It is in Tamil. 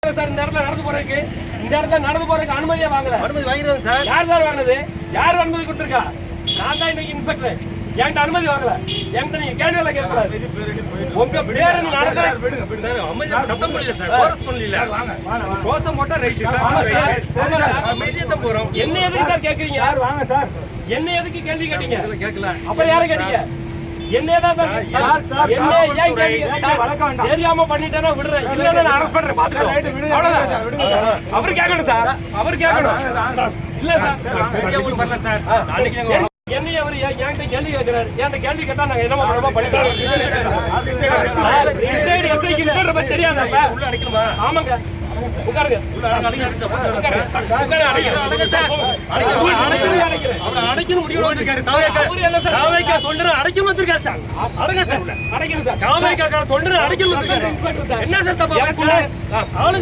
வாங்கல சார் இந்த இடத்துல நடந்து போறதுக்கு. இந்த இடத்துல நடந்து போறதுக்கு அனுமதியே வாங்கல. அனுமதி வாங்கிடுங்க சார். யார் சார் வாங்கினது? யார் அனுமதி கொடுத்துருக்கா? நான் தான் இன்னைக்கு இன்ஸ்பெக்டர். என்கிட்ட அனுமதி வாங்கல. என்கிட்ட நீங்க கேள்வி கேட்கக்கூடாது. உங்க பேரு நடந்த சத்தம் பண்ணல சார். கோரஸ் பண்ணல. கோசம் போட்டா ரைட். அமைதியா போறோம். என்ன எதுக்கு சார் கேக்குறீங்க? சார் வாங்க சார். என்ன எதுக்கு கேள்வி கேட்டீங்க? கேட்கல. அப்புறம் யாரை கேட்டீங்க? என்னதான் சார் என்ன ஏன் கேட்டீங்க? தெரியாம பண்ணிட்டேன்னா விடுறேன். இல்லன்னா நான் அரெஸ்ட் பண்றேன். பாத்துக்கோ. அவ்வளவுதான். அவர் கேட்கணும் சார். அவர் கேட்கணும். இல்ல சார். உங்களுக்கு வரல சார். அன்னைக்கு என்ன அவர் என்கிட்ட கேள்வி கேட்கிறாரு. என்கிட்ட கேள்வி கேட்டா நாங்க என்ன பண்ணுவோம் பண்ணிக்கலாம். தெரியாதா? உள்ள அடிக்கணுமா? ஆமாங்க. உட்காருங்க. அடைக்கணும் முடிவு வந்திருக்காரு. தாவேக்கா தொண்டரை அடைக்கணும் வந்திருக்காரு சார். அடங்க சார். அடைக்கணும் சார். தாவேக்கா தொண்டரை அடைக்கணும் வந்திருக்காரு. என்ன சார் தப்பா? ஆளுங்க